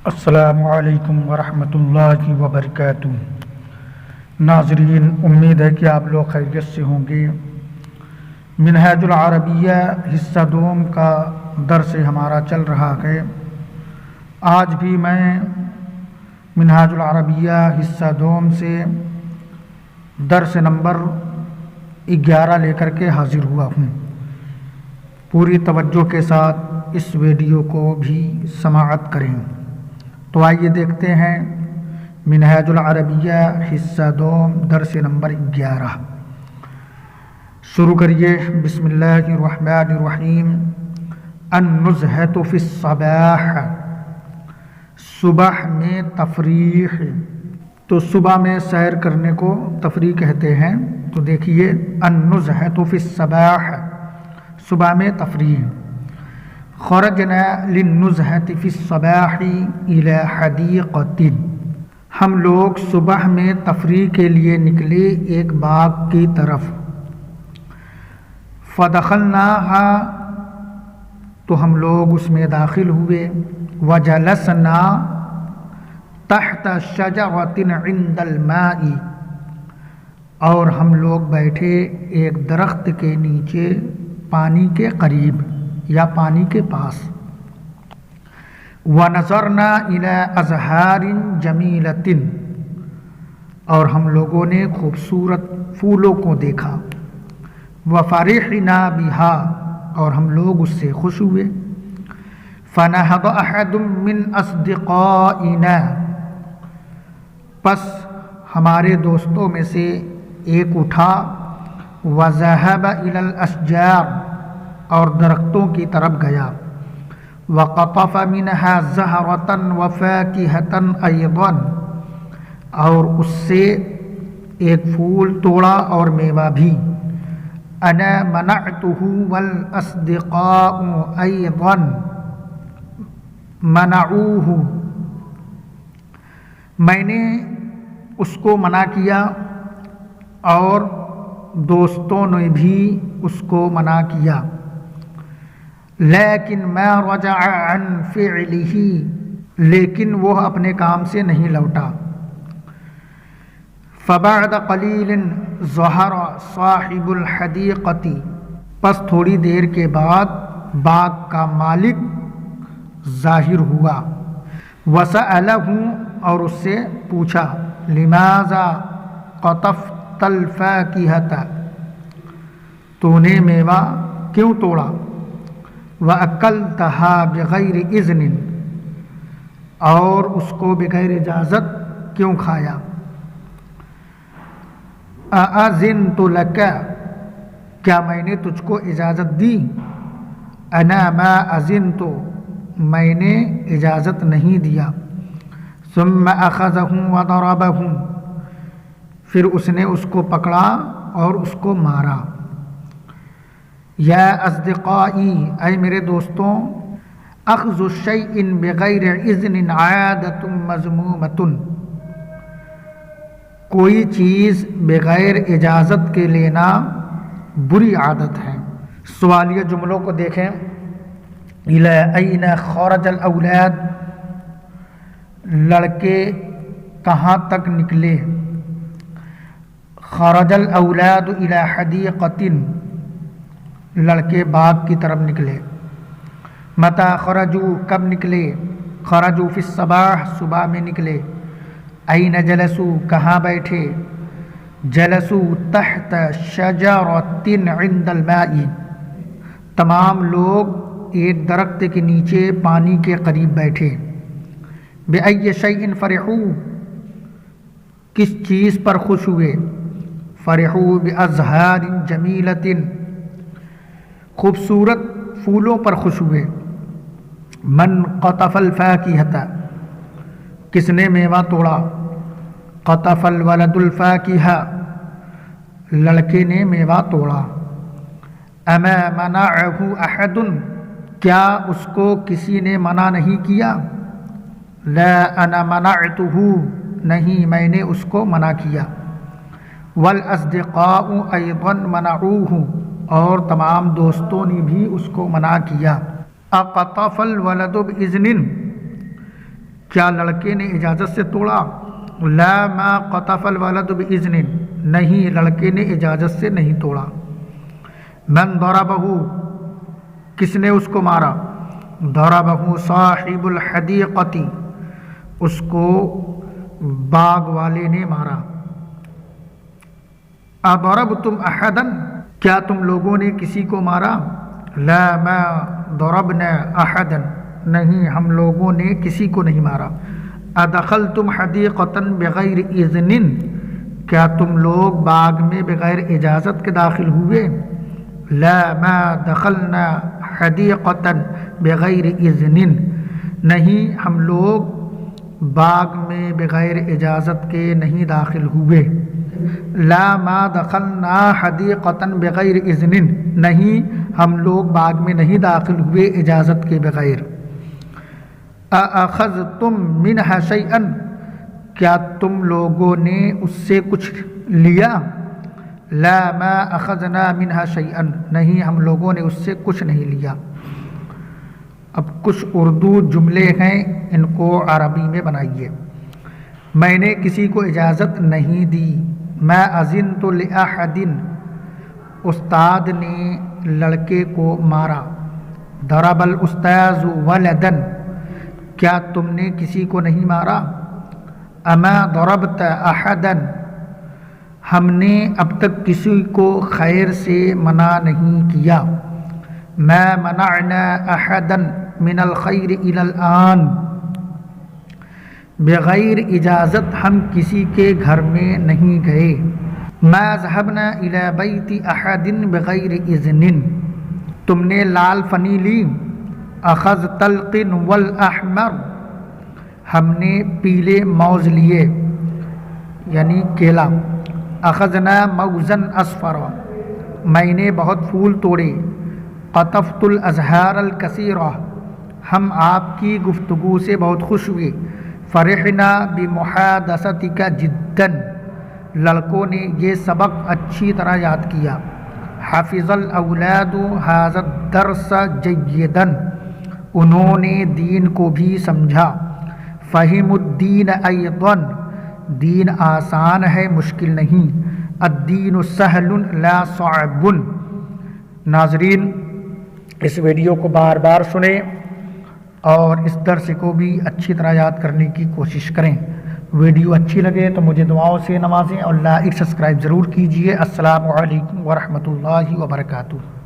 السلام علیکم ورحمۃ اللہ وبرکاتہ۔ ناظرین، امید ہے کہ آپ لوگ خیریت سے ہوں گے۔ منہاج العربیہ حصہ دوم کا درس ہمارا چل رہا ہے۔ آج بھی میں منہاج العربیہ حصہ دوم سے درس نمبر 11 لے کر کے حاضر ہوا ہوں۔ پوری توجہ کے ساتھ اس ویڈیو کو بھی سماعت کریں۔ تو آئیے دیکھتے ہیں منہاج العربیہ حصہ دوم درس نمبر 11۔ شروع کریے۔ بسم اللہ الرحمن الرحیم۔ النزہۃ فی الصباح، صبح میں تفریح۔ تو صبح میں سیر کرنے کو تفریح کہتے ہیں۔ تو دیکھیے، النزہۃ فی الصباح، صبح میں تفریح۔ خرجنا للنزہۃ فی الصباح الی حدیقۃ، ہم لوگ صبح میں تفریح کے لیے نکلے ایک باغ کی طرف۔ فدخلناہا، تو ہم لوگ اس میں داخل ہوئے۔ وجلسنا تحت شجرۃ عند الماء، اور ہم لوگ بیٹھے ایک درخت کے نیچے پانی کے قریب یا پانی کے پاس۔ وَنَظَرْنَا إِلَىٰ أَزْهَارٍ جَمِيلَةٍ، اور ہم لوگوں نے خوبصورت پھولوں کو دیکھا۔ وَفَرِحْنَا بِهَا، اور ہم لوگ اس سے خوش ہوئے۔ فَنَهَضَ أَحَدٌ مِّنْ أَصْدِقَائِنَا، پس ہمارے دوستوں میں سے ایک اٹھا۔ وَذَهَبَ إِلَى الْأَشْجَارِ، اور درختوں کی طرف گیا۔ وَقَطَفَ مِنْهَا زَهْرَةً وَفَاكِهَةً أَيْضًا، اور اس سے ایک پھول توڑا اور میوہ بھی۔ أَنَا مَنَعْتُهُ وَالْأَصْدِقَاءُ أَيْضًا مَنَعُوهُ، میں نے اس کو منع کیا اور دوستوں نے بھی اس کو منع کیا۔ لیکن ما رجع عن فعلہ، لیکن وہ اپنے کام سے نہیں لوٹا۔ فبعد قلیل ظہر صاحب الحدیقۃ، پس تھوڑی دیر کے بعد باغ کا مالک ظاہر ہوا۔ وسألہ، اور اس سے پوچھا۔ لماذا قطفت الفاکہۃ، تو نے میوہ کیوں توڑا؟ وَأَكَلْتَهَا بِغَيْرِ إِذْنٍ، اور اس کو بغیر اجازت کیوں کھایا؟ أَأَذِنْتُ لَكَ، کیا میں نے تجھ کو اجازت دی؟ أَنَا مَا أَذِنْتُ، میں نے اجازت نہیں دیا۔ ثُمَّ أَخَذَهُ وَضَرَبَهُ، پھر اس نے اس کو پکڑا اور اس کو مارا۔ یا اصدقائی، اے میرے دوستوں، اخذ الشیء بغیر اذن عادۃ مذمومۃ، کوئی چیز بغیر اجازت کے لینا بری عادت ہے۔ سوالیہ جملوں کو دیکھیں۔ الی این خرج الاولاد، لڑکے کہاں تک نکلے؟ خرج الاولاد الی حدیقۃ، لڑکے باغ کی طرف نکلے۔ متی خرجوا، کب نکلے؟ خرجوا فی الصباح، صبح میں نکلے۔ این جلسوا، کہاں بیٹھے؟ جلسوا تحت شجرۃ عند الماء، تمام لوگ ایک درخت کے نیچے پانی کے قریب بیٹھے۔ بأی شیء فرحوا، کس چیز پر خوش ہوئے؟ فرحوا بأزہار جمیلۃ، خوبصورت پھولوں پر خوش ہوئے۔ من قطف الفاکہۃ، کس نے میوہ توڑا؟ قطف الولد الفاکہۃ، لڑکے نے میوہ توڑا۔ اما منعہ احد، کیا اس کو کسی نے منع نہیں کیا؟ لا انا منعتہ، نہیں میں نے اس کو منع کیا۔ والاصدقاء ایضا منعوہ، اور تمام دوستوں نے بھی اس کو منع کیا۔ اقطف الولد بإذن، کیا لڑکے نے اجازت سے توڑا؟ لا ما قطف الولد بإذن، نہیں لڑکے نے اجازت سے نہیں توڑا۔ من ضربہ، کس نے اس کو مارا؟ ضربہ صاحب الحدیقۃ، اس کو باغ والے نے مارا۔ اضربتم احدا، کیا تم لوگوں نے کسی کو مارا؟ لا ما ضربنا احدا، نہیں ہم لوگوں نے کسی کو نہیں مارا۔ ادخلتم حدیقۃ بغیر اذن، کیا تم لوگ باغ میں بغیر اجازت کے داخل ہوئے؟ لا ما دخلنا حدیقۃ بغیر اذن، نہیں ہم لوگ باغ میں بغیر اجازت کے نہیں داخل ہوئے۔ لا ما دخلنا حدیقۃ بغیر اذن، نہیں ہم لوگ باغ میں نہیں داخل ہوئے اجازت کے بغیر۔ اَأَخَذْتُم مِّنْهَا شَيْئًا، کیا تم لوگوں نے اس سے کچھ لیا؟ لا ما اخذنا منها شيئا، نہیں ہم لوگوں نے اس سے کچھ نہیں لیا۔ اب کچھ اردو جملے ہیں، ان کو عربی میں بنائیے۔ میں نے کسی کو اجازت نہیں دی۔ ما اذنت لأحد، استاد نے لڑکے کو مارا۔ ضرب الاستاذ ولدا، کیا تم نے کسی کو نہیں مارا؟ اما ضربت احدا، ہم نے اب تک کسی کو خیر سے منع نہیں کیا۔ ما منعنا احدا من الخیر الى الآن، بغیر اجازت ہم کسی کے گھر میں نہیں گئے۔ ما ذهبنا الى بیت احد بغیر اذن، تم نے لال فنی لی۔ اخذت القن والاحمر، ہم نے پیلے موز لیے یعنی کیلا۔ اخذنا موزا اصفر، میں نے بہت پھول توڑے۔ قطفت الازہار الکثیرہ، ہم آپ کی گفتگو سے بہت خوش ہوئے۔ فرحنا بمحادثتک جدا، لڑکوں نے یہ سبق اچھی طرح یاد کیا۔ حفظ الاولاد هذا الدرس جیدا، انہوں نے دین کو بھی سمجھا۔ فہم الدین ایضا، دین آسان ہے مشکل نہیں۔ الدین سہل لا صعب۔ ناظرین، اس ویڈیو کو بار بار سنیں اور اس درس کو بھی اچھی طرح یاد کرنے کی کوشش کریں۔ ویڈیو اچھی لگے تو مجھے دعاؤں سے نوازیں اور لائک سبسکرائب ضرور کیجیے۔ السلام علیکم ورحمۃ اللہ وبرکاتہ۔